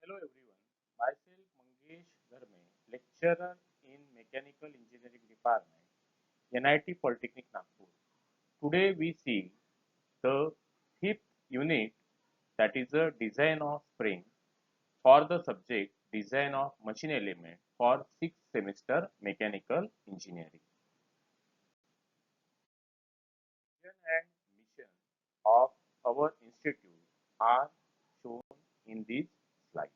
Hello everyone, myself Mangesh Dharme, lecturer in Mechanical Engineering Department, NIT Polytechnic Nagpur. Today we see the fifth unit, that is the design of spring for the subject design of machine element for 6th semester Mechanical Engineering. Vision and mission of our institute are shown in this slide.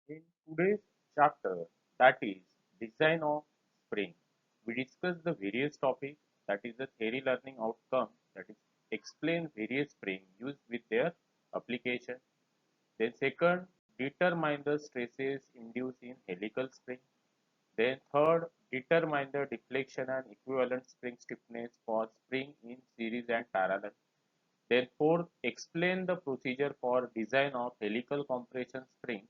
In today's chapter, that is design of spring, we discuss the various topics, that is the theory learning outcome, that is explain various spring used with their application. Then second, determine the stresses induced in helical spring. Then third, determine the deflection and equivalent spring stiffness for spring in series and parallel. Then fourth, explain the procedure for design of helical compression spring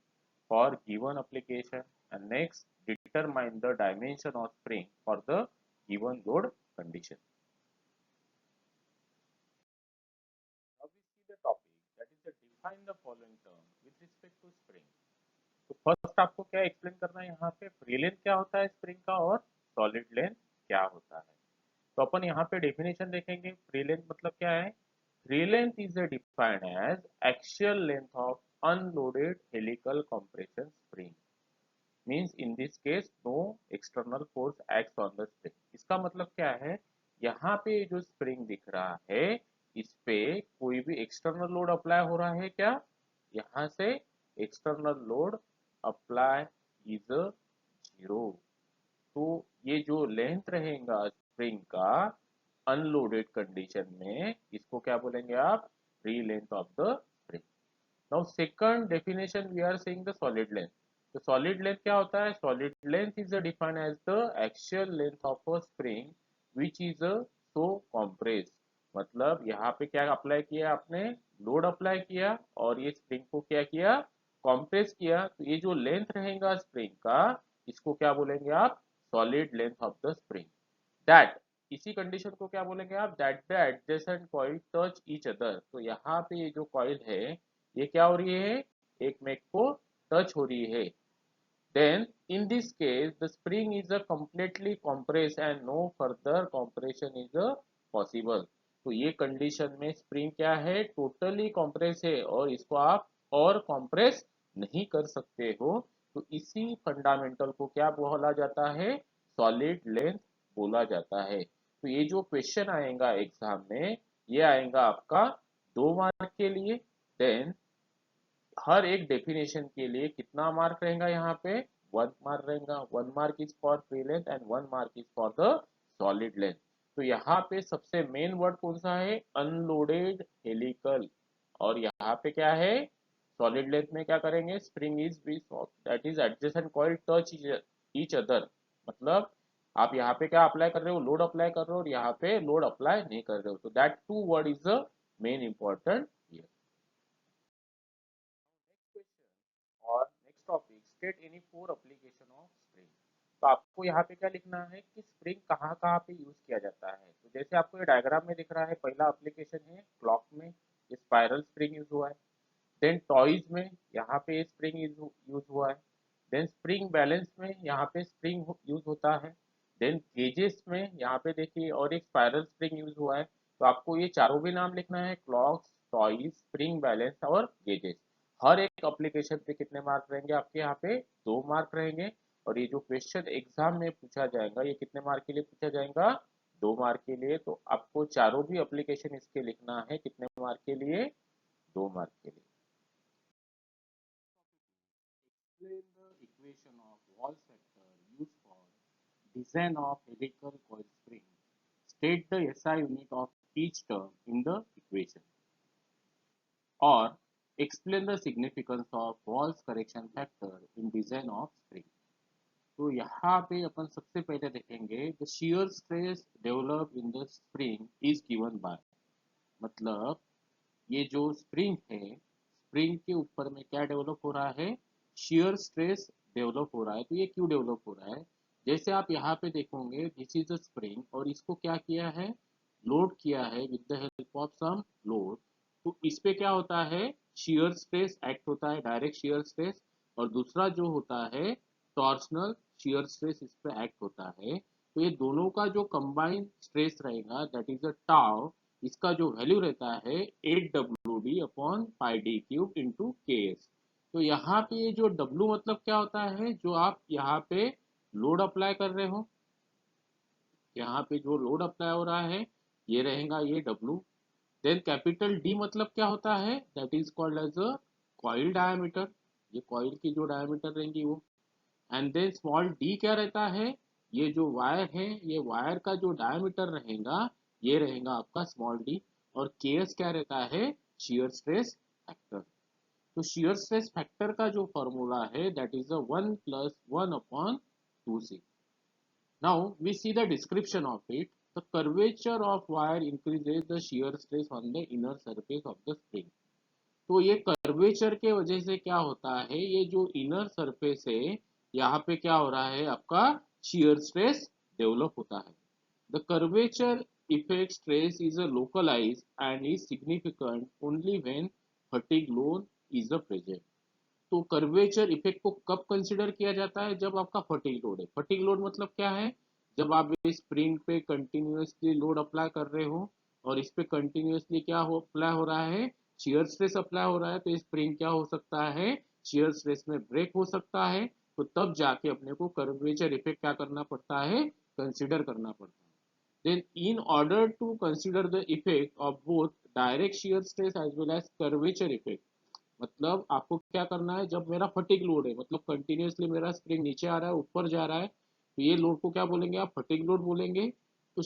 for given application, and next determine the dimension of spring for the given load condition. Now we see the topic, that is the define the following term with respect to spring. तो first आपको क्या explain करना है, यहाँ पे free length क्या होता है स्प्रिंग का और सॉलिड लेंथ क्या होता है. तो अपन यहाँ पे डेफिनेशन देखेंगे. फ्री लेंथ मतलब क्या है. Free length is defined as axial length of unloaded helical compression spring. Means in this case no external force acts on the spring. इसका मतलब क्या है, यहाँ पे जो स्प्रिंग दिख रहा है इस पे कोई भी एक्सटर्नल लोड अप्लाई हो रहा है क्या. यहाँ से external load apply is zero. तो ये जो लेंथ रहेगा स्प्रिंग का अनलोडेड कंडीशन में, इसको क्या बोलेंगे आप, free length of the spring. Now second definition we are saying the solid length. तो सॉलिड लेंथ क्या होता है. Solid length is defined as the axial length of a spring which is so compress. मतलब यहाँ पे क्या apply किया आपने, लोड अप्लाई किया और ये स्प्रिंग को क्या किया, कॉम्प्रेस किया. तो ये जो लेंथ रहेगा स्प्रिंग का, इसको क्या बोलेंगे आप, solid length of the spring. That, इसी कंडीशन को क्या बोलेंगे आप, that the adjacent coil touch each other. तो यहाँ पे ये जो कॉइल है ये क्या हो रही है, एक में को टच हो रही है. then in this case the spring is a completely compressed and no further compression is possible. तो ये कंडीशन में स्प्रिंग क्या है, टोटली कॉम्प्रेस है और इसको आप और कॉम्प्रेस नहीं कर सकते हो. तो इसी फंडामेंटल को क्या बोला जाता है, सॉलिड लेंथ बोला जाता है. तो ये जो क्वेश्चन आएगा एग्जाम में, ये आएगा आपका 2 मार्क के लिए. देन हर एक डेफिनेशन के लिए कितना मार्क रहेगा, यहाँ पे 1 मार्क रहेगा. 1 mark is for free length and 1 mark is for the solid length. तो यहाँ पे सबसे मेन वर्ड कौन सा है, अनलोडेड हेलिकल. और यहाँ पे क्या है, सॉलिड लेंथ में क्या करेंगे, spring is that is adjacent coil touch each other. मतलब आप यहाँ पे क्या अप्लाई कर रहे हो, लोड अप्लाई कर रहे हो और यहाँ पे लोड अप्लाई नहीं कर रहे हो. तो that two word is the main important here. Next question और next topic, state any 4 application of spring. तो आपको यहाँ पे क्या लिखना है कि स्प्रिंग कहाँ कहाँ पे यूज किया जाता है. तो जैसे आपको ये डायग्राम में दिख रहा है, पहला एप्लीकेशन है क्लॉक में, ये स्पाइरल स्प्रिंग यूज हुआ है. देन टॉयज में यहाँ पे स्प्रिंग यूज हुआ है. देन स्प्रिंग बैलेंस में यहाँ पे स्प्रिंग यूज होता है. देन गेजेस में यहाँ पे देखिए और एक स्पाइरल स्प्रिंग यूज हुआ है. तो आपको ये चारों भी नाम लिखना है, क्लॉक्स, टॉयज, स्प्रिंग बैलेंस और गेजेस. हर एक एप्लीकेशन पे कितने मार्क रहेंगे आपके, यहाँ पे 2 मार्क रहेंगे. और ये जो क्वेश्चन एग्जाम में पूछा जाएगा ये कितने मार्क के लिए पूछा जाएगा, 2 मार्क के लिए. तो आपको चारों भी एप्लीकेशन इसके लिखना है कितने मार्क के लिए, 2 मार्क के लिए. Explain the equation of Walsh factor used for design of helical coil spring. State the SI unit of each term in the equation. Or explain the significance of Walsh correction factor in design of spring. तो यहाँ पे अपन सबसे पहले देखेंगे the shear stress developed in the spring is given by. मतलब ये जो spring है, स्प्रिंग के ऊपर में क्या डेवलप हो रहा है, शियर स्ट्रेस डेवलप हो रहा है. तो ये क्यों डेवलप हो रहा है, जैसे आप यहाँ पे देखोगे दिस इज अ स्प्रिंग और इसको क्या किया है, लोड किया है with the help of some load. तो इस पे क्या होता है, shear स्ट्रेस एक्ट होता है, डायरेक्ट shear स्ट्रेस, और दूसरा जो होता है टॉर्सनल shear स्ट्रेस इस पे एक्ट होता है। तो ये दोनों का जो कंबाइंड स्ट्रेस रहेगा दैट इज अ टाउ, इसका जो वैल्यू रहता है 8 WD upon pi D cube into के एस। तो यहाँ पे ये जो W मतलब क्या होता है, जो आप यहाँ पे लोड अप्लाई कर रहे हो, यहाँ पे जो लोड अप्लाई हो रहा है ये रहेगा ये W। देन कैपिटल D मतलब क्या होता है, that is called as a coil diameter, ये कॉइल की जो डायमीटर रहेंगी वो। एंड देन स्मॉल d क्या रहता है, ये जो वायर है ये वायर का जो डायमीटर रहेगा ये रहेगा आपका स्मॉल d। और Ks क्या रहता है, shear स्ट्रेस फैक्टर। तो shear स्ट्रेस फैक्टर का जो फॉर्मूला है that is a 1 + 1 upon 2c। Now we see the description of it. The curvature of wire increases the shear stress on the inner surface of the spring. तो ये curvature के वजह से क्या होता है, ये जो इनर सरफेस है यहाँ पे क्या हो रहा है आपका shear स्ट्रेस डेवलप होता है। The curvature effect stress is a localized and is significant only when fatigue load is a present. तो कर्वेचर इफेक्ट को कब कंसिडर किया जाता है, जब आपका फटीग लोड है। फटीग लोड मतलब क्या है, जब आप इस स्प्रिंग पे कंटिन्यूअसली लोड अप्लाई कर रहे हो और इस पे कंटिन्यूअसली क्या हो अप्लाई हो रहा है, शियर स्ट्रेस अप्लाई हो रहा है, तो स्प्रिंग क्या हो सकता है, शियर स्ट्रेस में ब्रेक हो सकता है। तो तब जाके अपने को कर्वेचर इफेक्ट क्या करना पड़ता है, कंसिडर करना पड़ता है। then in order to consider the effect of both direct shear stress as well as curvature effect, मतलब आपको क्या करना है, जब मेरा फटिग लोड है मतलब कंटिन्यूअसली मेरा स्प्रिंग नीचे आ रहा है ऊपर जा रहा है, तो ये लोड को क्या बोलेंगे आप, फटिग लोड बोलेंगे। तो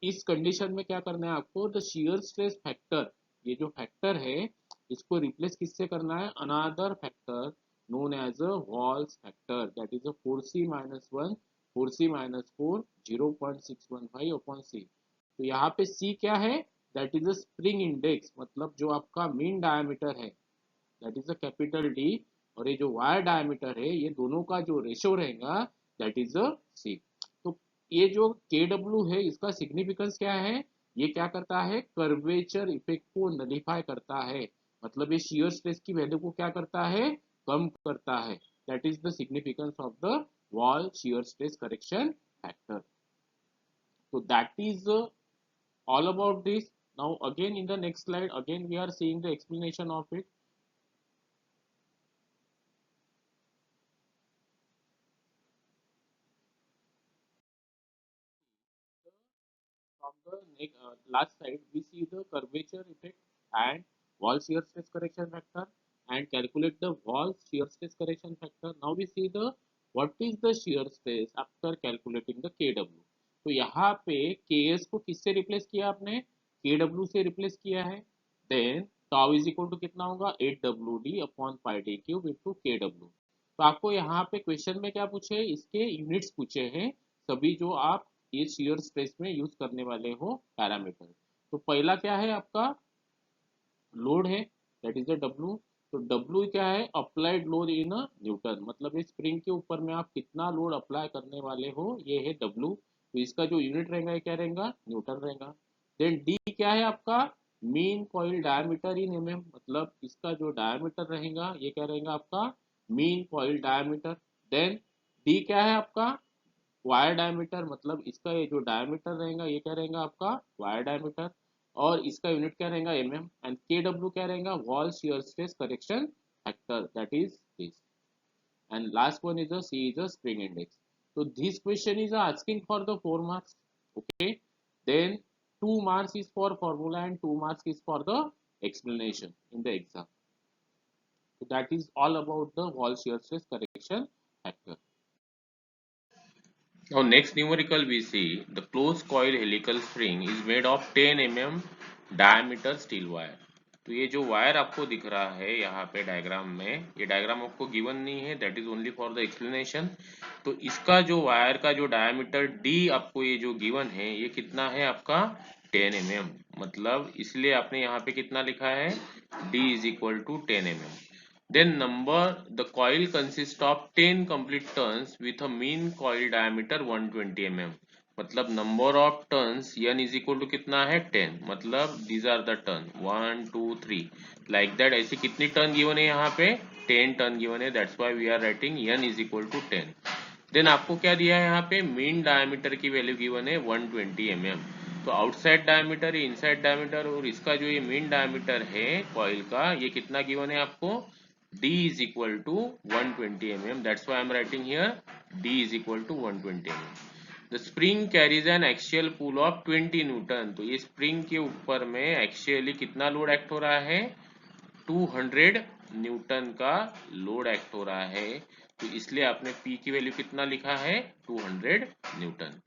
इस कंडीशन में क्या करना है आपको, द शियर स्ट्रेस फैक्टर, ये जो फैक्टर है इसको रिप्लेस किससे करना है, another factor known as a Wahl's factor that is a 4c-1, 4c-4 0.615 upon C. तो यहाँ पे सी क्या है, that is a spring index, मतलब जो आपका मीन डायमीटर है that is a capital D, और ये जो वायर डायमीटर है ये दोनों का जो रेशो रहेगा दैट इज अ सी। तो ये जो के डब्ल्यू है इसका सिग्निफिकेंस क्या है, ये क्या करता है, कर्वेचर इफेक्ट को नलीफाई करता है, मतलब ये शियर स्ट्रेस की वैल्यू को क्या करता है, कम करता है। That is the significance of the Wahl shear stress correction factor. So that is all about this. Now again in the next slide again we are seeing the explanation of it. From the last slide, we see the curvature effect and wall shear stress correction factor and calculate the wall shear stress correction factor. Now we see the what is the shear stress after calculating the KW. तो यहाँ पे KS को किससे replace किया आपने, KW से replace किया है। Then tau is equal to कितना होगा, 8 WD upon pi D cube into KW। तो आपको यहाँ पे क्वेश्चन में क्या पूछे, इसके यूनिट्स पूछे हैं, सभी जो आप ये शियर स्ट्रेस में यूज करने वाले हो पैरामीटर। तो पहला क्या है आपका लोड है दैट इज द डब्ल्यू। तो डब्ल्यू क्या है, अप्लाइड लोड इन न्यूटन, मतलब इस स्प्रिंग के ऊपर में आप कितना लोड अप्लाई करने वाले हो ये है डब्ल्यू। तो इसका जो यूनिट रहेगा ये क्या रहेगा, न्यूटन रहेगा। देन डी क्या है आपका, mean coil diameter in mm, मतलब इसका जो डायमीटर रहेगा ये क्या रहेगा आपका, mean coil diameter. Then D क्या है आपका, वायर डायमीटर, मतलब इसका ये जो डायमीटर रहेगा ये क्या रहेगा आपका, वायर डायमीटर। और इसका यूनिट क्या रहेगा, एमएम। एंड के डब्ल्यू क्या रहेगा, Wahl shear stress correction factor that is this. And last one is C is a spring index. तो this question is asking for the 4 marks, okay, then 2 marks is for formula and 2 marks is for the explanation in the exam. So that is all about the wall shear stress correction factor. Now next numerical we see the closed coil helical spring is made of 10 mm diameter steel wire. तो ये जो wire आपको दिख रहा है यहाँ पे diagram में, ये डायग्राम आपको गिवन नहीं है, that is only for the explanation. तो इसका जो वायर का जो डायमीटर डी आपको ये जो गिवन है ये कितना है आपका 10 mm, मतलब इसलिए आपने यहाँ पे कितना लिखा है, d is equal to 10 mm. Then number the coil consists of 10 complete turns with a mean coil diameter 120 mm. मतलब number of turns n is equal to कितना है 10, मतलब these are the turn 1 2 3 like that. ऐसे कितनी turn given है यहाँ पे 10 turn given है, that's why we are writing n is equal to 10। Then आपको क्या दिया है यहाँ पे मीन डायमीटर की वैल्यू गिवन है 120 mm। तो आउटसाइड डायमीटर इनसाइड डायमीटर और इसका जो ये मीन डायमीटर है कॉइल का ये कितना गिवन है आपको d is equal to 120 mm, that's why I am writing here d is equal to 120 mm। The spring carries an axial pull of 20 Newton. तो ये स्प्रिंग के ऊपर में एक्सियली कितना लोड एक्ट हो रहा है 200 न्यूटन का लोड एक्ट हो रहा है। तो इसलिए आपने P की वैल्यू कितना लिखा है 200 Newton.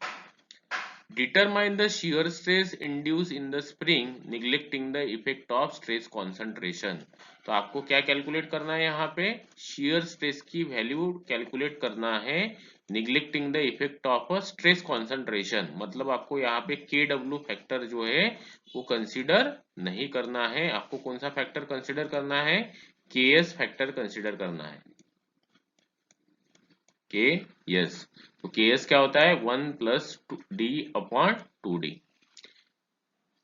Determine the shear stress induced in the spring neglecting the effect of stress concentration। तो आपको क्या कैलकुलेट करना है यहाँ पे shear stress की वैल्यू कैलकुलेट करना है neglecting the effect of a stress concentration। मतलब आपको यहाँ पे KW फैक्टर जो है वो कंसीडर नहीं करना है। आपको कौन सा फैक्टर कंसीडर करना है KS फैक्टर कंसीडर करना है KS। तो KS क्या होता है 1 plus D upon 2D।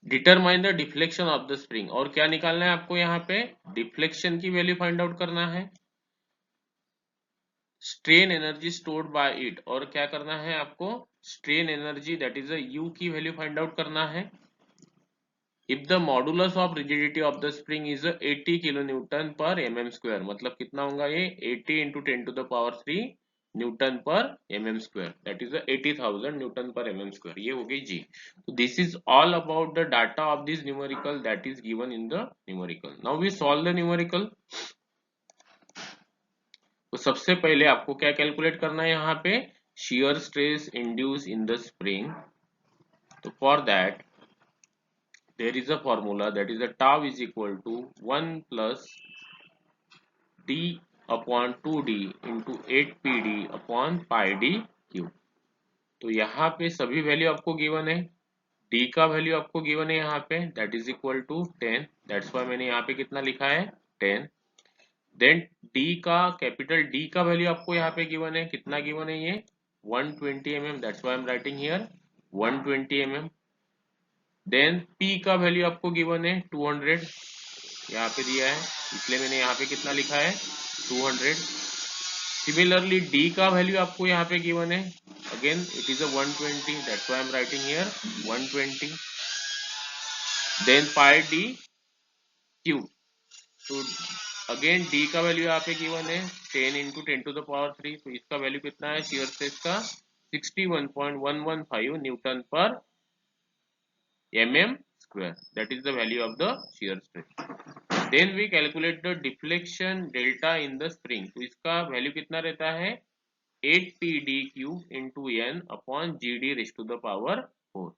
Determine the deflection of the spring, और क्या निकालना है आपको यहाँ पे डिफ्लेक्शन की वैल्यू फाइंड आउट करना है। Strain energy stored by it, और क्या करना है आपको strain energy that is U की वैल्यू फाइंड आउट करना है। If the modulus of rigidity of the spring is 80 kilo newton per mm square, मतलब कितना होगा ये 80 into 10 to the power 3 newton per mm square, that is 80,000 newton per mm square. ये हो गई जी। तो this is all about the data of this numerical that is given in the numerical. Now we solve the numerical. तो सबसे पहले आपको क्या कैलकुलेट करना है यहाँ पे shear stress induced in the spring. तो for that there is a formula, that is a tau is equal to 1 plus d upon 2d into 8pd upon pi d cube। तो यहाँ पे सभी वैल्यू आपको गिवन है। d का value आपको given है यहाँ पे that is equal to 10, that's why मैंने यहाँ पे कितना लिखा है 10। देन d का कैपिटल D का वैल्यू आपको यहाँ पे गिवन है, कितना गिवन है ये 120 mm, that's why I am writing here 120 mm। Then P का वैल्यू आपको गिवन है 200, यहाँ पे दिया है इसलिए मैंने यहाँ पे कितना लिखा है 200। सिमिलरली D का वैल्यू आपको यहाँ पे गिवन है, again it is 120, that's why I am writing here 120। Then pi D cube, तो अगेन D का वैल्यू यहाँ पे गिवन है 10 इंटू 10 टू द पावर 3, तो इसका वैल्यू कितना है शियर स्ट्रेस का 61.115 Newton per mm square, that is the value of the shear stress। then we calculate the deflection delta in the spring। तो इसका वैल्यू कितना रहता है 8pd cube into n upon gd raise to the power 4।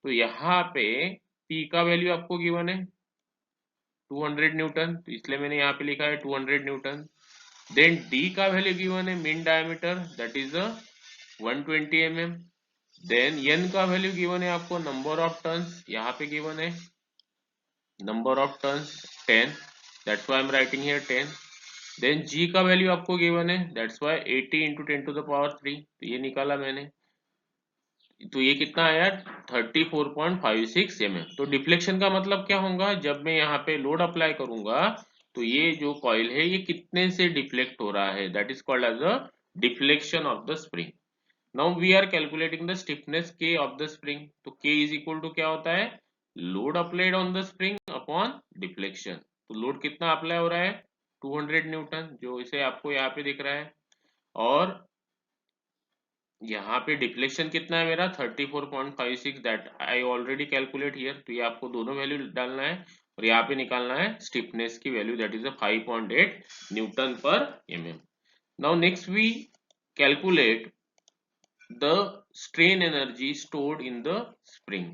तो यहाँ पे p का value आपको गिवन है 200 न्यूटन, तो इसलिए मैंने यहाँ पे लिखा है 200 न्यूटन। देन d का वैल्यू गिवन है mean diameter that is 120 mm। Then n का वैल्यू गिवन है आपको नंबर ऑफ टर्न्स, यहाँ पे गिवन है number of turns 10, that's why I am writing here 10। Then g का वैल्यू आपको गिवन है that's why 80 into 10 to the power 3, तो ये निकाला मैंने, तो ये कितना आया 34.56 mm। तो डिफ्लेक्शन का मतलब क्या होगा, जब मैं यहाँ पे लोड अप्लाई करूंगा तो ये जो कॉइल है ये कितने से डिफ्लेक्ट हो रहा है, that is called as a deflection of the spring. Now we are calculating the stiffness K of the spring. तो K इज इक्वल टू क्या होता है load applied on the spring upon deflection. तो load कितना apply हो रहा है 200 Newton, जो इसे आपको यहाँ पे दिख रहा है, और यहाँ पे डिफ्लेक्शन कितना है मेरा 34.56, that I already calculate here. तो ये आपको दोनों वैल्यू डालना है और यहाँ पे निकालना है स्टिफनेस की value that is 5.8 newton per mm। Now next we calculate the strain energy stored in the spring.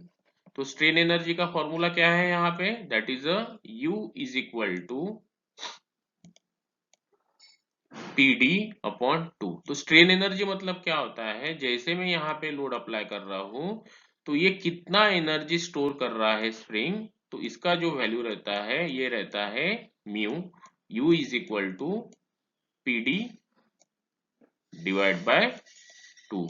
तो स्ट्रेन एनर्जी का फॉर्मूला क्या है यहाँ पे that is U is equal to PD upon 2। तो स्ट्रेन एनर्जी मतलब क्या होता है, जैसे मैं यहाँ पे लोड अप्लाई कर रहा हूँ तो ये कितना एनर्जी स्टोर कर रहा है स्प्रिंग, तो इसका जो वैल्यू रहता है ये रहता है mu U is equal to PD divide by 2।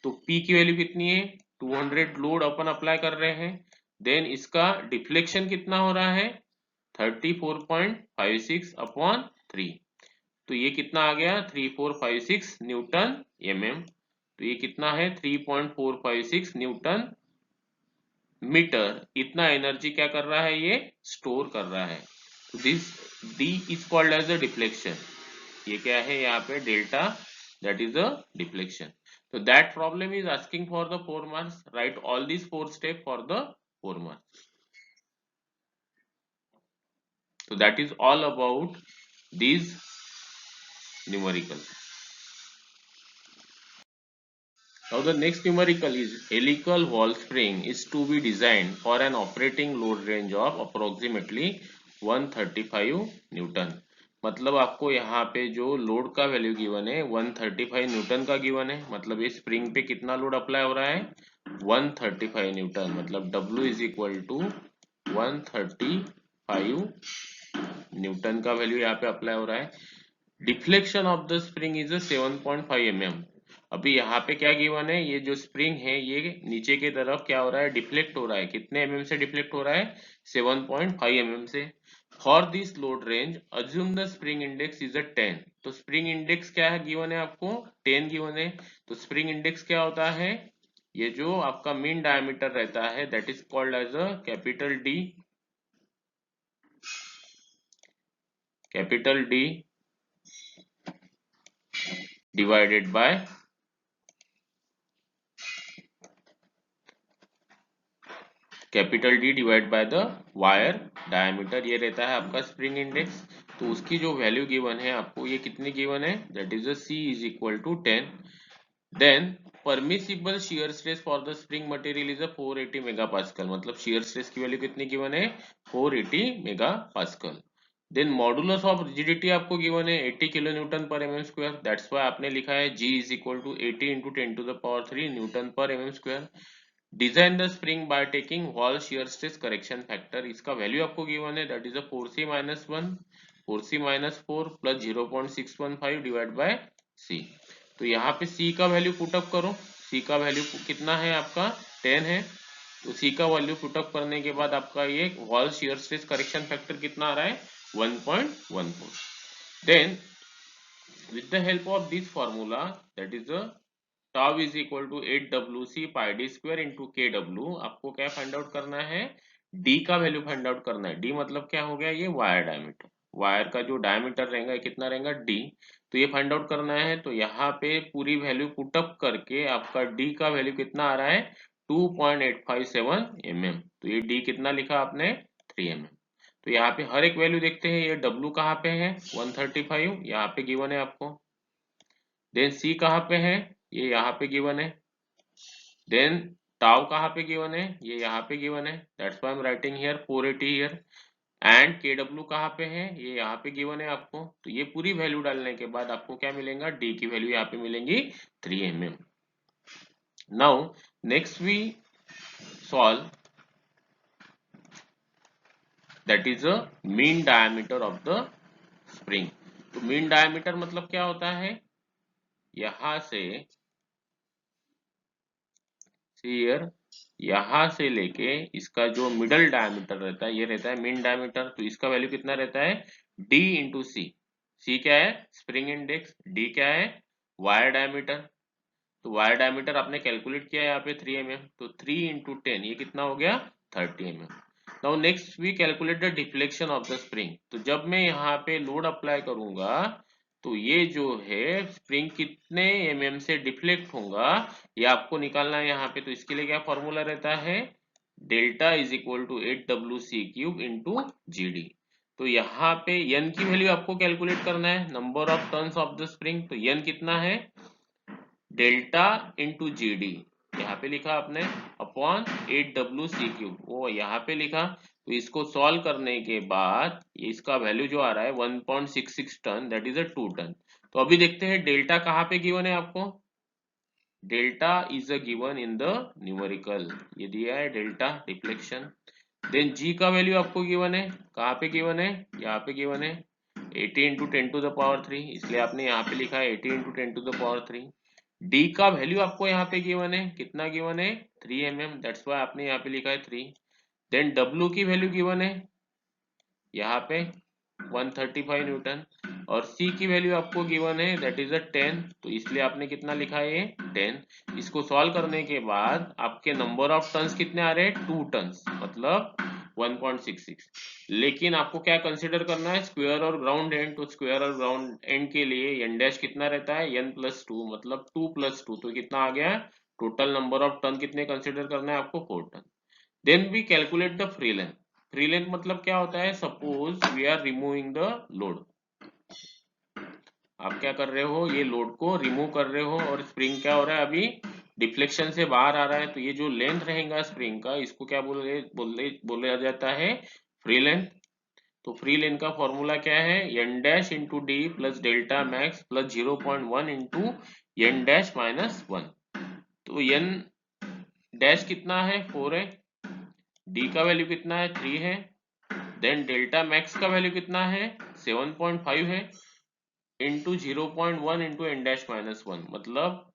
तो P की वैल्यू कितनी है 200 लोड अपन अप्लाई कर रहे हैं, देन इसका डिफ्लेक्शन कितना हो रहा है 34.56 अपॉन 3, तो ये कितना आ गया 3456 न्यूटन mm, तो ये कितना है 3.456 न्यूटन मीटर, इतना एनर्जी क्या कर रहा है ये स्टोर कर रहा है। तो this D is called as a deflection, ये क्या है यहाँ पे delta, that is a deflection. तो that problem is asking for the 4 marks, right all this 4 step for the 4 marks. So that is all about these numericals. Now the next numerical is helical wall spring is to be designed for an operating load range of approximately 135 newton. मतलब आपको यहाँ पे जो load का value given है 135 newton का given है, मतलब ये स्प्रिंग पे कितना लोड अप्लाई हो रहा है 135 न्यूटन, मतलब W is equal to 135 newton का वैल्यू यहाँ पे अप्लाई हो रहा है। Deflection of the spring is 7.5 mm। अभी यहाँ पे क्या गिवन है, ये जो स्प्रिंग है ये नीचे की तरफ क्या हो रहा है डिफ्लेक्ट हो रहा है, कितने mm से डिफ्लेक्ट हो रहा है 7.5 mm से। For this load range assume the spring index is 10, तो स्प्रिंग इंडेक्स क्या है गिवन है आपको 10 गिवन है। तो स्प्रिंग इंडेक्स क्या होता है, ये जो आपका मीन डायमीटर रहता है that is called as a capital D, capital D divided by capital D divide by the wire diameter, ये रहता है आपका स्प्रिंग इंडेक्स। तो उसकी जो वैल्यू गिवन है आपको ये कितनी गिवन है that is C is equal to 10। Then permissible shear stress for the spring material is 480 megapascal, मतलब शियर स्ट्रेस की वैल्यू कितनी गिवन है 480 megapascal. Then modulus of rigidity आपको गिवन है 80 kilo newton per mm square, that's why आपने लिखा है G is equal to 80 into 10 to the power 3 newton per mm square. Design the spring by taking wall shear stress correction factor, इसका value आपको given है that is 4C-1 4C-4 plus 0.615 divide bye C। तो यहाँ पे C का value put up करो, C का value कितना है आपका 10 है, तो C का वैल्यू पुटअप करने के बाद आपका ये Wahl shear stress correction factor कितना आ रहा है 1.14। Then with the help of this formula that is a tau is equal to 8wc pi d square into kw, आपको क्या फाइंड आउट करना है d का वैल्यू फाइंड आउट करना है। d मतलब क्या हो गया ये वायर डायमीटर, वायर का जो डायमीटर रहेगा कितना रहेगा d, तो ये फाइंड आउट करना है। तो यहाँ पे पूरी वैल्यू पुटअप करके आपका d का वैल्यू कितना आ रहा है 2.857 mm, तो ये d कितना लिखा आपने 3 mm। तो यहाँ पे हर एक वैल्यू देखते हैं, ये W कहाँ पे है 135 यहाँ पे गिवन है आपको, देन C कहाँ पे है ये यहाँ पे गिवन है, देन टाउ कहाँ पे गिवन है ये यहाँ पे गिवन है, that's why I am writing here 480 here. And KW कहाँ पे है ये यहाँ पे गिवन है आपको। तो ये पूरी वैल्यू डालने के बाद आपको क्या मिलेगा D की वैल्यू यहाँ पे मिलेंगी 3 mm। Now next we solve that is a mean diameter of the spring. तो मीन डायमीटर मतलब क्या होता है, यहां से हियर यहां से लेके इसका जो मिडल डायमीटर रहता है ये रहता है मीन डायमीटर। तो इसका वैल्यू कितना रहता है D इंटू सी, सी क्या है स्प्रिंग इंडेक्स, D क्या है वायर डायमीटर। तो वायर डायमीटर आपने कैलकुलेट किया है यहाँ पे 3 mm, तो 3 इंटू 10 ये कितना हो गया 30 mm। Now next we calculate the deflection of the spring. तो जब मैं यहाँ पे लोड अप्लाई करूंगा तो ये जो है स्प्रिंग कितने mm से डिफ्लेक्ट होगा ये आपको निकालना है यहाँ पे। तो इसके लिए क्या फॉर्मूला रहता है delta is equal to 8wc³ into GD। तो यहाँ पे n की वैल्यू आपको कैलकुलेट करना है, number of turns of the spring. तो n कितना है डेल्टा इंटू GD, यहाँ पे लिखा आपने अपॉन 8wc³, वो यहाँ पे लिखा। तो इसको सॉल्व करने के बाद इसका वैल्यू जो आ रहा है 1.66 टन, दैट इज 2 टन। तो अभी देखते हैं डेल्टा कहाँ पे गिवन है आपको, delta is given in the numerical, ये दिया है डेल्टा डिफ्लेक्शन। देन G का वैल्यू आपको गिवन है, कहाँ पे गिवन है यहाँ पे गिवन है 80 इंटू 10 टू द पावर 3, इसलिए आपने यहाँ पे लिखा है 80 into 10 to the power 3। D का वैल्यू आपको यहाँ पे गिवन है, कितना गिवन है 3 mm, दैट्स व्हाई आपने यहाँ पे लिखा है 3। देन डब्ल्यू की वैल्यू गिवन है यहाँ पे 135 न्यूटन, और सी की वैल्यू आपको गिवन है दैट इज 10, तो इसलिए आपने कितना लिखा है ये 10। इसको सॉल्व करने के बाद आपके नंबर ऑफ टन्स कितने आ रहे हैं 2 टन्स, मतलब 1.66। लेकिन आपको क्या कंसीडर करना है स्क्वायर और ग्राउंड एंड, तो स्क्वायर और ग्राउंड एंड के लिए एन डैश कितना रहता है n+2, मतलब 2+2, तो कितना आ गया टोटल नंबर ऑफ टन कितने कंसीडर करना है आपको 4 turn. Then we calculate the free length. Free length मतलब क्या होता है, suppose we are removing the load, आप क्या कर रहे हो ये लोड को रिमूव कर रहे हो और स्प्रिंग क्या हो रहा है अभी डिफ्लेक्शन से बाहर आ रहा है, तो ये जो लेंथ रहेगा स्प्रिंग का इसको क्या बोला जाता है फ्री लेंथ। तो फ्री लेंथ का फॉर्मूला क्या है N dash into D plus delta max plus 0.1 into N dash minus 1। तो एन डैश कितना है 4 है, डी का वैल्यू कितना है 3 है, देन डेल्टा मैक्स का वैल्यू कितना है 7.5 है, into 0.1 into N dash minus 1, मतलब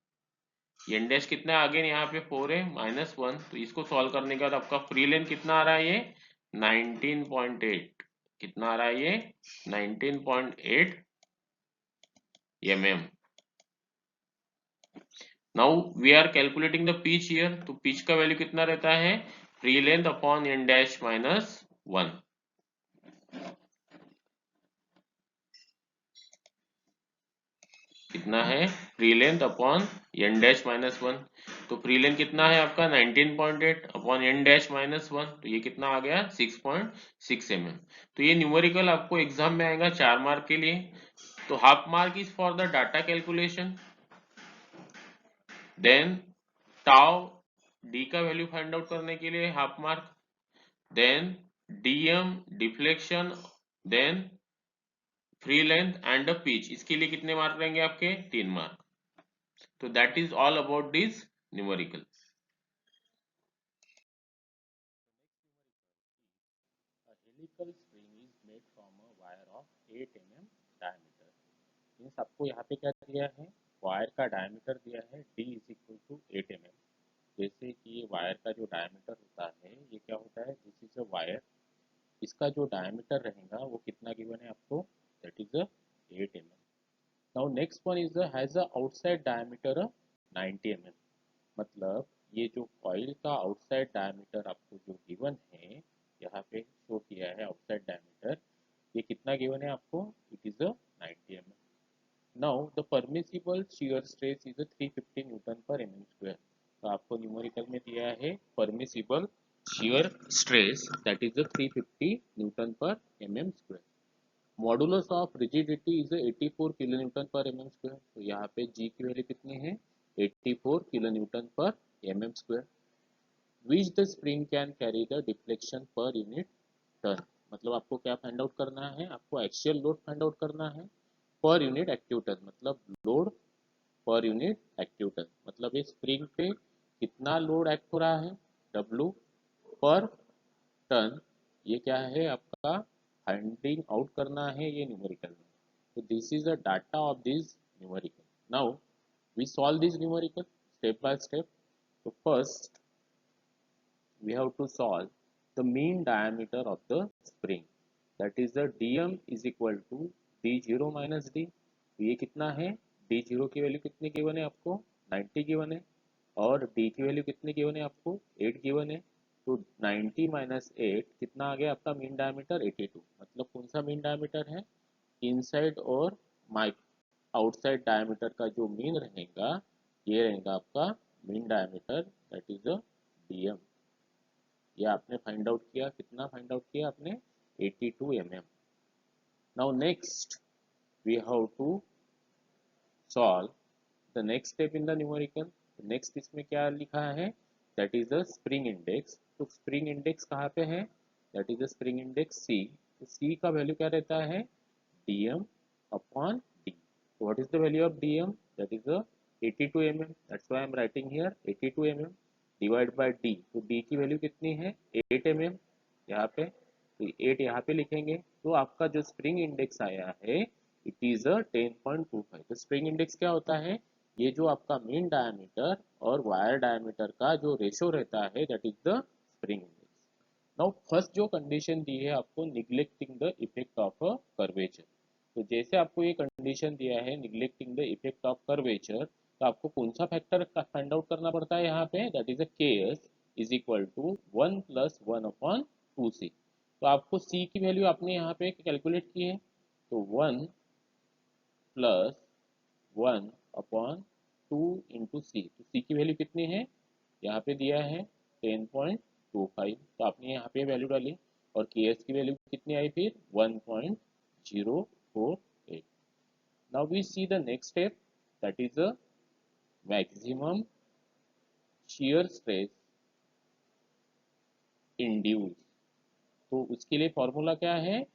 एन डैश कितना आगे यहाँ पे 4 है -1, तो इसको सॉल्व करने के बाद आपका फ्री लेंथ कितना आ रहा है ये 19.8, कितना आ रहा है ये 19.8 mm। Now we are calculating the pitch here, तो पिच का वैल्यू कितना रहता है free length upon N dash minus 1, कितना है free length upon N dash minus 1। तो फ्री लेंथ कितना है आपका 19.8 अपॉन एन डैश माइनस 1, तो ये कितना आ गया 6.6 mm। तो ये न्यूमेरिकल आपको एग्जाम में आएगा 4 मार्क के लिए। तो half mark is for the data calculation, then tau D का वैल्यू फाइंड आउट करने के लिए half mark, then DM deflection, then free length and pitch, इसके लिए कितने मार्क रहेंगे आपके 3 मार्क। तो that is all about this numerical। A helical spring is made from a wire of 8 mm diameter। Means आपको यहाँ पे क्या दिया है, वायर का डायमीटर दिया है d is equal to 8 mm। जैसे कि ये वायर का जो डायमीटर होता है ये क्या होता है, दिस इज अ वायर, इसका जो डायमीटर रहेगा वो कितना गिवन है आपको, that is a 8 mm। Now next one is has a outside diameter 90 mm। मतलब ये जो कॉइल का आउटसाइड डायमीटर आपको जो गिवन है यहाँ पे शो किया है आउटसाइड डायमीटर, ये कितना गिवन है आपको, it is a 90 mm। Now the permissible shear stress is 350 Newton per mm square. तो आपको न्यूमेरिकल में दिया है permissible shear stress that is 350 Newton per mm square. Modulus of rigidity is 84 kilo newton per mm square. तो यहाँ पे जी की value कितनी है 84 kilo newton per mm square. Which the spring can carry the deflection per unit turn. मतलब आपको क्या find out करना है, आपको एक्सियल लोड फाइंड आउट करना है पर यूनिट एक्टिव टर्न, मतलब load per unit active turn, मतलब ये स्प्रिंग पे कितना लोड एक्ट हो रहा है W पर टर्न, ये क्या है आपका फाइंडिंग आउट करना है ये न्यूमेरिकल में। तो this is the data of this numerical. Now we solve this numerical step by step. तो first we have to solve the mean diameter of the spring, that is the dm is equal to d0 minus d। तो ये कितना है d0 की value कितनी given है आपको 90 given है, और d की वैल्यू कितनी गिवन है आपको 8 गिवन है। तो 90 माइनस 8 कितना आ गया आपका मीन डायमीटर 82। मतलब कौन सा मीन डायमीटर है, इनसाइड और माइक आउटसाइड डायमीटर का जो मीन रहेगा ये रहेगा आपका mean diameter that is the DM. ये आपने फाइंड आउट किया, कितना फाइंड आउट किया आपने 82 mm। Now next we have to solve the next step in the numerical. Next इसमें क्या लिखा है, that is the spring index. तो स्प्रिंग इंडेक्स कहाँ पे है, that is the spring index C. तो सी का वैल्यू क्या रहता है dm upon d। So what is the value of dm, that is the 82 mm, that's why I am writing here 82 mm divide by d। तो d की value कितनी है 8 mm यहाँ पे, तो 8 यहाँ पे लिखेंगे। तो आपका जो स्प्रिंग इंडेक्स आया है इट इज 10.25। तो स्प्रिंग इंडेक्स क्या होता है ये जो आपका मेन डायमीटर और वायर डायमीटर का जो रेशो रहता है that is the spring index. Now first जो कंडीशन दी है आपको, neglecting the effect of a curvature. तो जैसे आपको ये कंडीशन दिया है neglecting the effect of curvature, तो आपको कौन सा फैक्टर फाइंड आउट करना पड़ता है यहाँ पे, दैट इज अ के S is equal to 1+1/2c। तो आपको c की वैल्यू आपने यहाँ पे कैलकुलेट की है, तो 1+1/2 इंटू सी। तो सी की वैल्यू कितनी है, यहाँ पे दिया है 10.25, तो आपने यहाँ पे वैल्यू डाली, और के एस की वैल्यू कितनी आई फिर 1.048। Now we see the next step, that is the maximum shear stress induce. तो उसके लिए फॉर्मूला क्या है,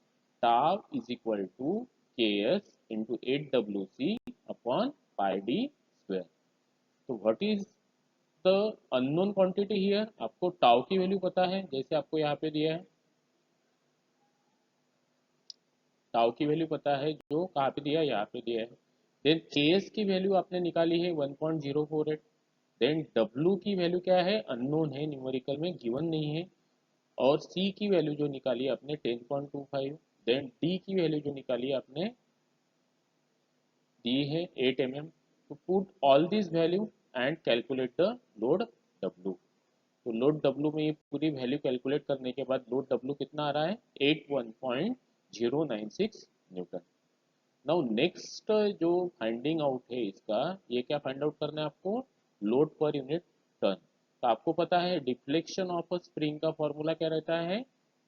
tau is equal to K S into 8 WC upon pi D square. तो what is the unknown quantity here, आपको tau की value पता है, जैसे आपको यहाँ पे दिया है टाउ की वैल्यू पता है, जो कहाँ पे दिया है, यहाँ पे दिया है। देन के एस की वैल्यू आपने निकाली है 1.048। देन डब्ल्यू की वैल्यू क्या है, अननोन है, न्यूमेरिकल में गिवन नहीं है। और सी की वैल्यू जो निकाली है आपने 10.25। देन डी की वैल्यू जो निकाली है आपने दी है 8 mm। तो put all this value and calculate the load W. तो लोड डब्ल्यू में ये पूरी वैल्यू कैलकुलेट करने के बाद लोड डब्ल्यू कितना आ रहा है, 81.096 न्यूटन। नाउ नेक्स्ट जो फाइंडिंग आउट है इसका, ये क्या फाइंड आउट करना है आपको, लोड पर यूनिट टर्न। तो आपको पता है डिफ्लेक्शन ऑफ अ स्प्रिंग का फॉर्मूला क्या रहता है,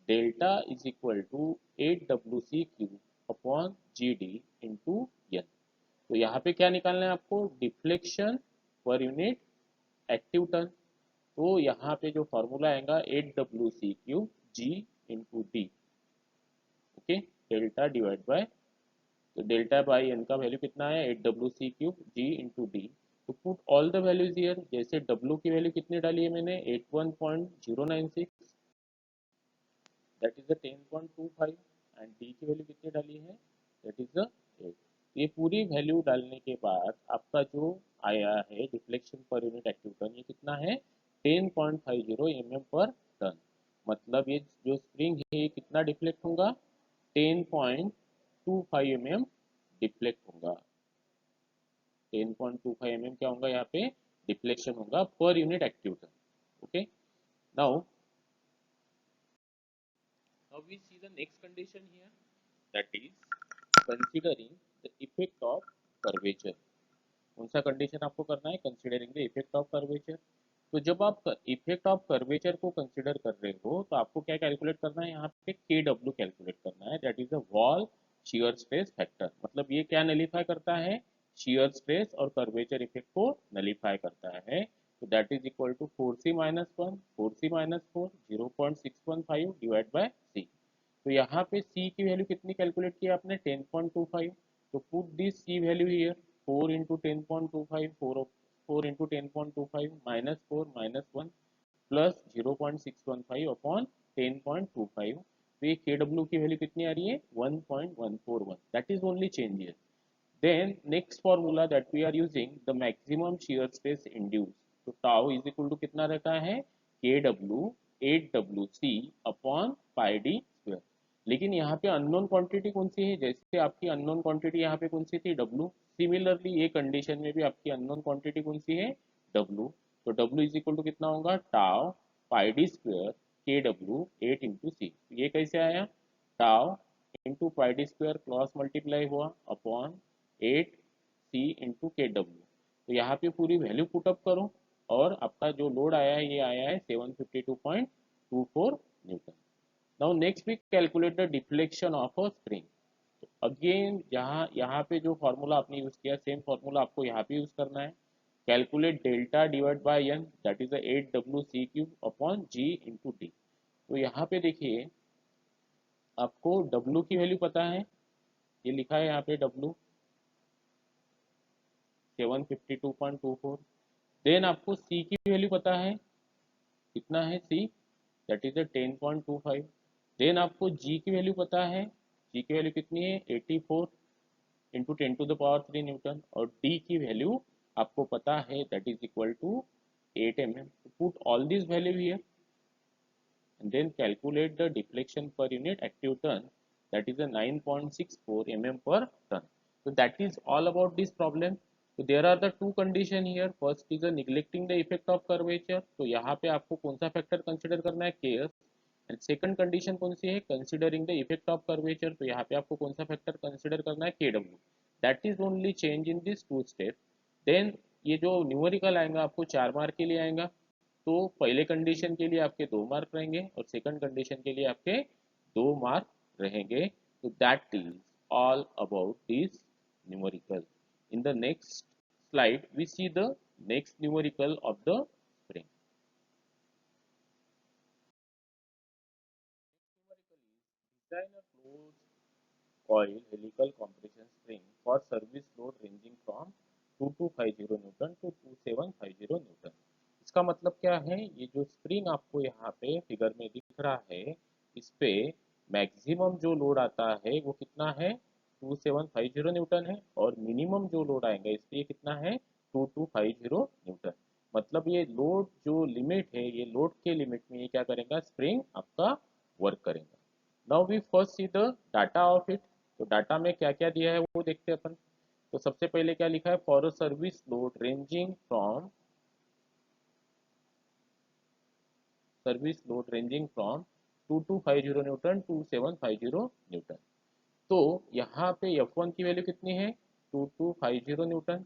delta is equal to 8 WC³ upon GD into N. तो यहाँ पे क्या निकालना है आपको, deflection per unit active turn. तो यहाँ पे जो फॉर्मूला आएगा 8 WC³ G into D. Okay, delta divide bye, तो डेल्टा बाई एन का वैल्यू कितना है, 8 WC³ G इंटू डी। तो put all the values here, जैसे W की वैल्यू कितनी डाली है मैंने 81.096, that is the 10.25, and D की वैल्यू कितनी डाली है, दैट इज द 8। ये पूरी वैल्यू डालने के बाद आपका जो आया है deflection per unit active turn, ये कितना है 10.50 mm पर टर्न। मतलब ये जो स्प्रिंग है ये कितना डिफ्लेक्ट होगा, 10.25 mm डिफ्लेक्ट होगा। 10.25 mm क्या होगा यहाँ पे, डिफ्लेक्शन होगा per unit active turn. Okay, now we see the next condition here, that is considering the effect of curvature। कौन सा कंडीशन आपको करना है, considering the effect of curvature. तो जब आप इफेक्ट ऑफ कर्वेचर को कंसिडर कर रहे हो तो आपको क्या कैलकुलेट करना है, यहाँ पे के डब्ल्यू कैलकुलेट करना है, that is the Wahl shear stress factor. मतलब ये क्या नलीफाई करता है, शियर स्ट्रेस और कर्वेचर इफेक्ट को नलीफाई करता है। तो that is equal to 4c-1, 4c-4, 0.615 divide by C. तो यहाँ पे c की वैल्यू कितनी कैलकुलेट की आपने 10.25। तो put this c value here, 4 into 10.25, 4 into 10.25 -4 -1 plus 0.615 upon 10.25। तो ये के डब्ल्यू की वैल्यू कितनी आ रही है 1.141, that is only change here. Then next formula that we are using, the maximum shear stress induced। तो tau is equal to कितना रहता है, kw 8 WC upon pi D square. लेकिन यहाँ पे अननोन क्वांटिटी कौन सी है, जैसे आपकी अननोन क्वांटिटी यहाँ पे कौन सी थी, W। सिमिलरली ये कंडीशन में भी आपकी अननोन क्वांटिटी कौन सी है, W। तो W इज इक्वल टू कितना होगा, टाउ पाई डी स्क्वायर के डब्ल्यू 8 इंटू सी। ये कैसे आया, tau into pi D square cross multiply हुआ अपॉन 8c इंटू के डब्ल्यू। तो यहाँ पे पूरी वैल्यू पुटअप करो, और आपका जो लोड आया है ये आया है 752.24 newton. Now next we calculate the deflection of a spring. तो अगेन जहाँ यहाँ पे जो फॉर्मूला आपने यूज किया सेम फॉर्मूला आपको यहाँ पे यूज करना है। Calculate delta divide by N, that is 8 WC³ upon G into D. तो यहाँ पे देखिए आपको W की वैल्यू पता है, ये लिखा है यहाँ पे W 752.24। देन आपको C की वैल्यू पता है, कितना है C, दैट इज 10.25। देन आपको G की वैल्यू पता है, G की वैल्यू कितनी है 84 into 10 to the power 3 newton, और D की वैल्यू आपको पता है that is equal to 8 mm. Put all this value here and then calculate the deflection per unit active ton, that is a 9.64 mm per ton. So that is all about this problem. So there are the two condition here. First is a neglecting the effect of curvature. तो यहाँ पे आपको कौन सा factor consider करना है, Ks. And second condition कौन सी है, considering the effect of curvature. तो यहाँ पे आपको कौन सा फैक्टर कंसिडर करना है, Kw. That is only change in this two step. Then ये जो न्यूमेरिकल आएगा आपको 4 मार्क के लिए आएगा. तो पहले कंडीशन के लिए आपके 2 मार्क रहेंगे और सेकंड कंडीशन के लिए आपके 2 मार्क रहेंगे. तो that is all about this numerical. In the next slide we see the next numerical of the spring. Numerical is design a closed coil helical compression spring for service load ranging from 2250 Newton to 2750 Newton. इसका मतलब क्या है, ये जो spring आपको यहाँ पे figure में दिख रहा है, इस पे मैक्सिमम जो लोड आता है वो कितना है, 2750 न्यूटन है. और मिनिमम जो लोड आएगा इस पे कितना है, 2250 न्यूटन. मतलब ये लोड जो लिमिट है, ये लोड के लिमिट में ये क्या करेगा, स्प्रिंग आपका वर्क करेगा. Now we first see the data of it. तो डाटा में क्या क्या दिया है वो देखते हैं अपन. तो सबसे पहले क्या लिखा है, for a service load ranging from service load ranging from 2250 newton to 750 newton. तो यहाँ पे F1 की वैल्यू कितनी है, 2250 न्यूटन.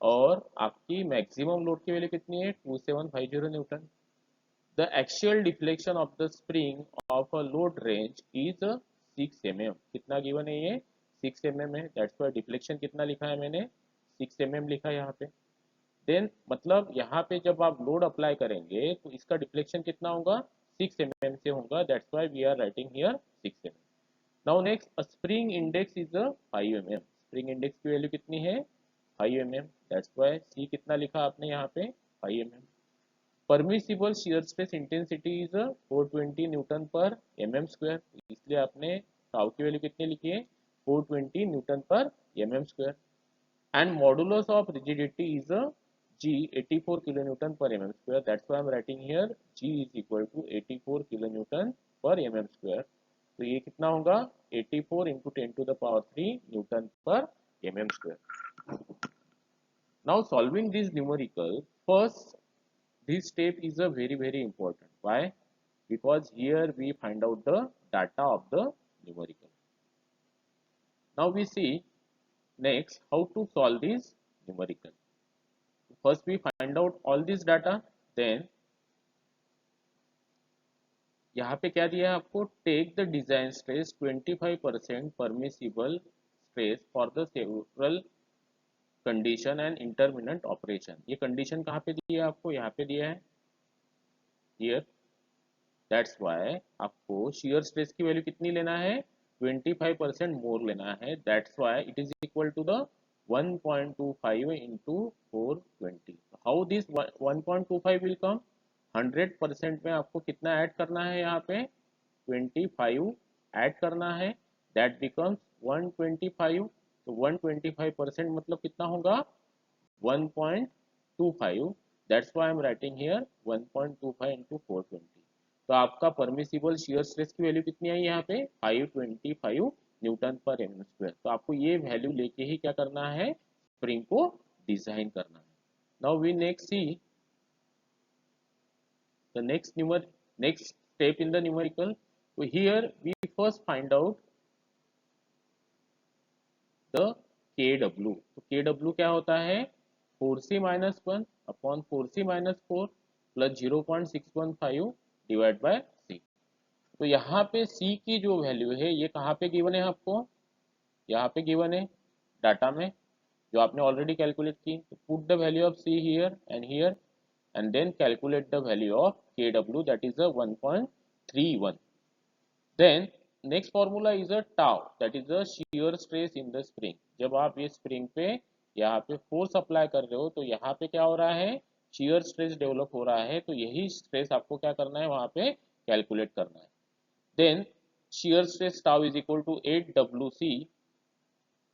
और आपकी मैक्सिमम लोड की वैल्यू कितनी है, 2750 Newton. The actual deflection of the spring of a load range is 6 mm. कितना गिवन है ये, 6 mm है. दैट्स वाई डिफ्लेक्शन कितना लिखा है मैंने, 6 mm लिखा है यहाँ पे. देन मतलब यहाँ पे जब आप लोड अप्लाई करेंगे तो इसका डिफ्लेक्शन कितना होगा, 6 mm से होगा. That's why we are writing here 6 mm. Now next, spring index is 5 mm. Spring index की वैल्यू कितनी है, 5 mm. दैट्स वाई सी कितना लिखा आपने यहाँ पे, 5 mm. Permissible shear stress intensity is 420 Newton per mm square. इसलिए आपने टाउ की वैल्यू कितनी लिखी है, 420 Newton per mm square. And modulus of rigidity is a G 84 kilonewton per mm square. That's why I'm writing here G is equal to 84 kilonewton per mm square. तो ये कितना होगा, 84 into 10 to the power 3 Newton per mm square. Now solving this numerical, first this step is a very important. Why? Because here we find out the data of the numerical. Now we see next how to solve this numerical. First we find out all this data. Then यहाँ पे क्या दिया है आपको, take the design stress 25% permissible stress for the several condition and intermittent operation. ये condition कहाँ पे दी है आपको, यहाँ पे दिया है हियर. दैट्स वाई आपको शियर स्ट्रेस की वैल्यू कितनी लेना है, 25% मोर लेना है. That's why it is equal to the 1.25 into 420. How this 1.25 will come, 100% में आपको कितना ऐड करना है, यहाँ पे 25 ऐड करना है. That becomes 125. तो 125% मतलब कितना होगा, 1.25. That's why I am writing here 1.25 into 420. तो आपका परमिसिबल शियर स्ट्रेस की वैल्यू कितनी आई यहाँ पे, 525 न्यूटन पर एम स्क्वायर. तो आपको ये वैल्यू लेके ही क्या करना है, स्प्रिंग को डिजाइन करना है. Now we next see the next step in the numerical. So here we first find out the kw. तो kw क्या होता है, 4c minus 1 upon 4c minus 4 plus 0.615 divide bye c. तो यहाँ पे c की जो वैल्यू है ये कहाँ पे गिवन है आपको, यहाँ पे गिवन है डाटा में जो आपने ऑलरेडी कैलकुलेट की. तो put the value of c here and here and then calculate the value of kw, that is a 1.31. then next formula is a tau, that is the shear stress in the spring. जब आप ये spring पे यहाँ पे force apply कर रहे हो तो यहाँ पे क्या हो रहा है, shear stress डेवलप हो रहा है. तो यही स्ट्रेस आपको क्या करना है, वहाँ पे कैलकुलेट करना है. then shear stress tau is equal to 8 wc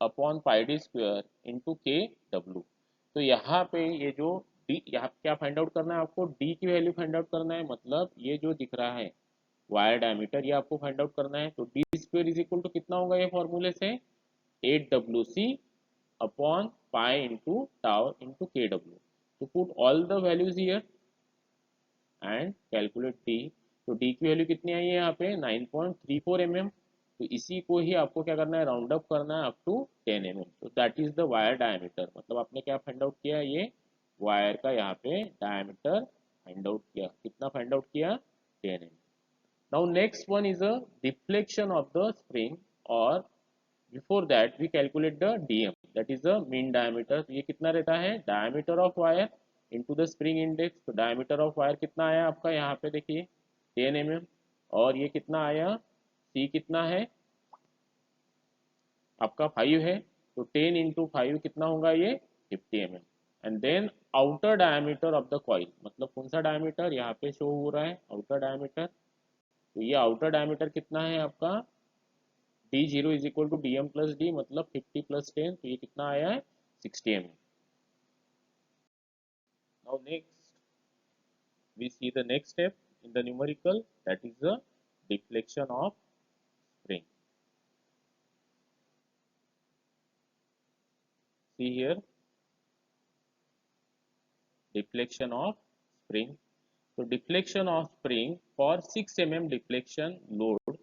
upon pi d square into kw. तो यहाँ पे ये जो डी, यहाँ पे क्या फाइंड आउट करना है आपको, डी की वैल्यू फाइंड आउट करना है, मतलब ये जो दिख रहा है वायर डायमीटर, ये आपको फाइंड आउट करना है। तो D square is equal to कितना होगा ये फॉर्मूले से, 8 WC upon pi into tau into KW। तो put all the values here and calculate D. तो डी की वैल्यू कितनी आई है यहाँ पे 9.34 mm। तो इसी को ही आपको क्या करना है, राउंड अप करना है अप टू 10 mm। तो that is the wire diameter, मतलब आपने क्या फाइंड आउट किया, ये वायर का यहाँ पे डायमीटर फाइंड आउट किया। कितना फाइंड आउट किया, 10 mm। Now next one is a deflection of the spring, और before that we calculate the DM, that is the mean diameter. तो ये कितना रहता है, diameter of wire into the spring index. तो डायमीटर ऑफ वायर कितना आया आपका यहाँ पे देखिए 10 mm, और ये कितना आया, सी कितना है आपका 5 है। तो 10 इंटू 5 कितना होगा ये 50 mm। And then outer diameter of the coil, मतलब कौन सा डायमीटर यहाँ पे शो हो रहा है, आउटर डायमीटर। तो ये आउटर डायमीटर कितना है आपका, D0 is equal to DM plus D, मतलब 50 प्लस 10, तो ये कितना आया है 60 mm। Now next we see the next step in the numerical, that is the deflection of spring. See here, deflection of spring. तो deflection of spring for 6 mm deflection load,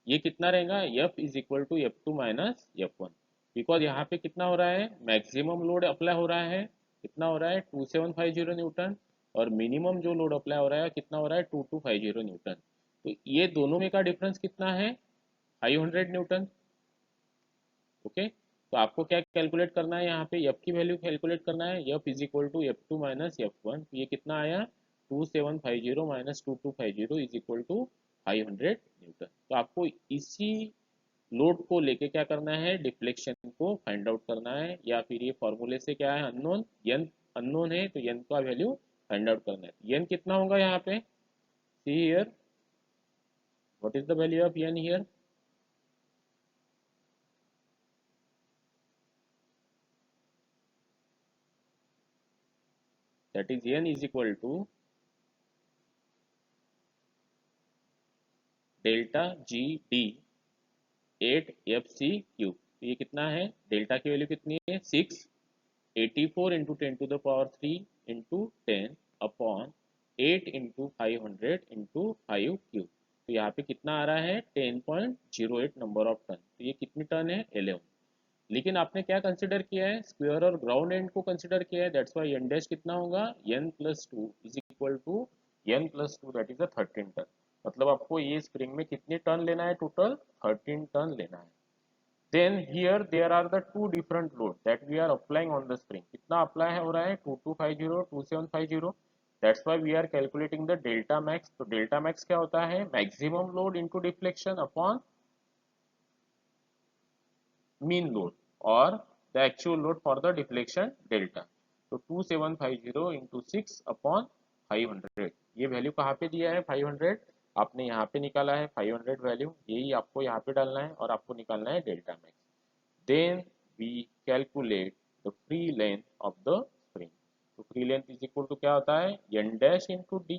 ये कितना रहेगा, F is equal to F2 minus F1। Because यहाँ पे कितना हो रहा है, मैक्सिमम लोड अप्लाई हो रहा है, कितना हो रहा है 2750 न्यूटन, और मिनिमम जो लोड अप्लाई हो रहा है कितना हो रहा है 2250 न्यूटन। तो ये दोनों में का डिफरेंस कितना है 500 न्यूटन। ओके, तो आपको क्या कैलकुलेट करना है, यहाँ पे एफ की वैल्यू कैलकुलेट करना है, F is equal to F2 minus F1। तो ये कितना आया 2750 minus 2250 is equal to 500 newton. तो आपको इसी लोड को लेके क्या करना है, डिफ्लेक्शन को फाइंड आउट करना है, या फिर ये फॉर्मूले से क्या है अननोन, एन अननोन है, तो एन का वैल्यू फाइंड आउट करना है। एन कितना होगा यहाँ पे, see here, what is the value of N here, that is n is equal to delta G D 8 FC cube. तो ये कितना है, डेल्टा की वैल्यू कितनी है 684 into 10 to the power 3 into 10 upon 8 into 500 into 5 cube. तो यहाँ पे कितना आ रहा है 10.08 नंबर ऑफ टन। तो ये कितनी टन है 11। लेकिन आपने क्या कंसिडर किया है, स्क्वायर और ग्राउंड एंड को कंसिडर किया है, दैट्स वाई एन डैश कितना होगा n+2 is equal to n+2, that is a 13 turn. मतलब आपको ये स्प्रिंग में कितने टन लेना है, टोटल 13 टन लेना है। Then here there are the two different load that we are applying on the spring. कितना अप्लाई हो रहा है 2250 2750, that's why we are calculating the delta max. तो डेल्टा मैक्स क्या होता है, maximum load into deflection upon mean load or the actual load for the deflection delta। तो 2750 into 6 upon 500, ये वैल्यू कहाँ पे दिया है 500, आपने यहाँ पे निकाला है 500 वैल्यू, यही आपको यहाँ पे डालना है और आपको निकालना है delta max. Then we calculate the free length of the spring. तो free length is equal to क्या होता है n dash into D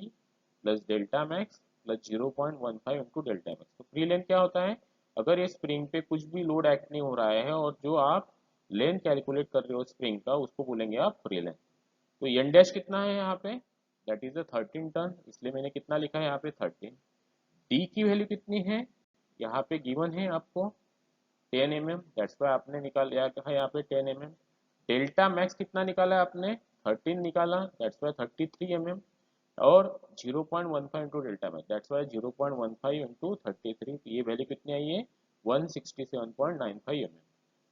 plus delta max plus 0.15 into delta max. तो फ्री लेंथ क्या होता है, अगर ये स्प्रिंग पे कुछ भी लोड एक्ट नहीं हो रहा है और जो आप लेंथ कैलकुलेट कर रहे हो स्प्रिंग का, उसको बोलेंगे आप फ्री लेंथ। तो एन डैश कितना है यहाँ पे, दैट इज 13 टन, इसलिए मैंने कितना लिखा है यहाँ पे 13। डी की वैल्यू कितनी है, यहाँ पे गिवन है आपको 10 mm, दैट्स वाई आपने निकाल लिया है यहाँ पे 10 mm। डेल्टा मैक्स कितना निकाला है आपने 13 निकाला, दैट्स वाई 33 mm, और 0.15 into delta max, that's why 0.15 into 33। तो ये वैल्यू कितनी आई है 167.95 mm।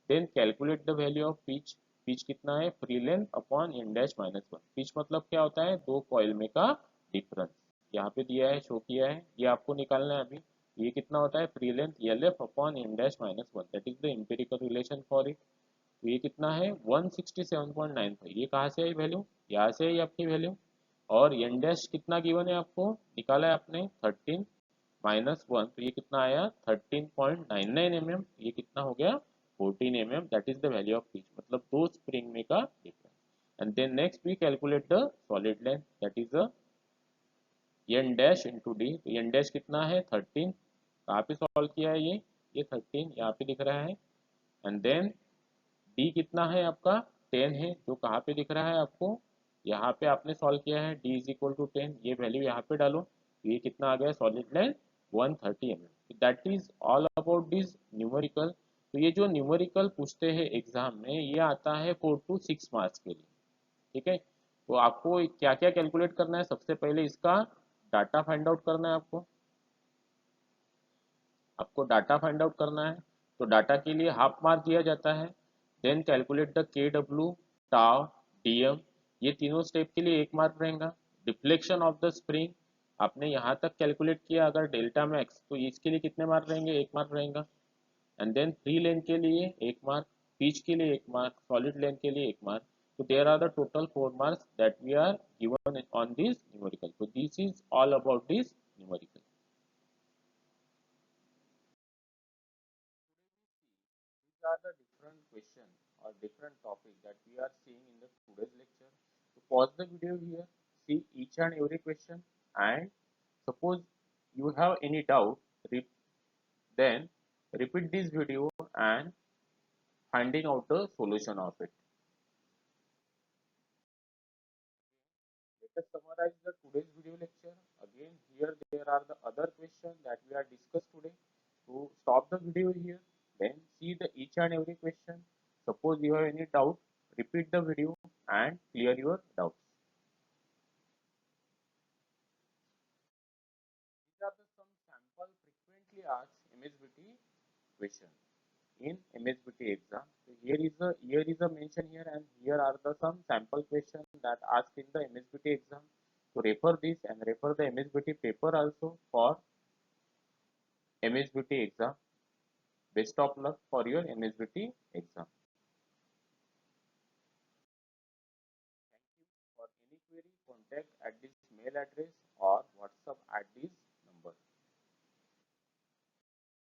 Then calculate the value of pitch. Pitch कितना है free length upon n dash minus 1। Pitch मतलब क्या होता है, दो कॉइल में का डिफरेंस, यहाँ पे दिया है शो किया है, ये आपको निकालना है अभी। ये कितना होता है free length LF upon n dash minus 1, that is the empirical relation for it. तो ये कितना है 167.95, ये कहाँ से आई वैल्यू, यहाँ से आई आपकी वैल्यू। और एन डैश कितना गिवन है आपको, निकाला है आपने 13 माइनस 1, तो ये कितना आया 13.99 mm, ये कितना हो गया 14 mm, that is the value of pitch, मतलब दो स्प्रिंग में का difference. and then next we calculate the solid length, that is a n dash into d. तो n dash कितना है 13, कहाँ पे सॉल्व किया है ये 13 यहाँ पे दिख रहा है, एंड देन d कितना है आपका 10 है, जो कहाँ पे दिख रहा है आपको, यहाँ पे आपने सॉल्व किया है, d इज इक्वल टू 10, ये वैल्यू यहाँ पे डालो, तो ये कितना आ गया solid length 130 mm। That is all about this numerical. तो ये जो न्यूमेरिकल पूछते हैं एग्जाम में, ये आता है 4 to 6 मार्क्स के लिए, ठीक है। तो आपको क्या क्या कैलकुलेट करना है, सबसे पहले इसका डाटा फाइंड आउट करना है आपको डाटा फाइंड आउट करना है। तो डाटा के लिए हाफ मार्क दिया जाता है, देन कैलकुलेट द के डब्ल्यू, टाव, डीएम, ये तीनों स्टेप के लिए 1 मार्क रहेगा। डिफ्लेक्शन ऑफ द स्प्रिंग आपने यहाँ तक कैलकुलेट किया, अगर डेल्टा मैक्स, तो इसके लिए कितने मार्क रहेंगे, 1 मार्क रहेगा। एंड देन फ्री लेंथ के लिए 1 मार्क, पिच के लिए 1 मार्क, सॉलिड लेंथ के लिए 1 mark. So there are the total 4 marks that we are given on this numerical. So this is all about this numerical. These are the different questions or different topics that we are seeing in the today's lecture. So pause the video here, see each and every question, and suppose you have any doubt, then repeat this video and finding out the solution of it. Let us summarize the today's video lecture. Again, here there are the other questions that we are discussed today. So stop the video here, then see the each and every question. Suppose you have any doubt, repeat the video and clear your doubts. These are the some sample frequently asked MSBT questions in MSBT exam. So here is a mention here, and here are the some sample questions that asked in the MSBT exam. So refer this and refer the MSBT paper also for MSBT exam. Best of luck for your MSBT exam. Thank you. For any query, contact at this mail address or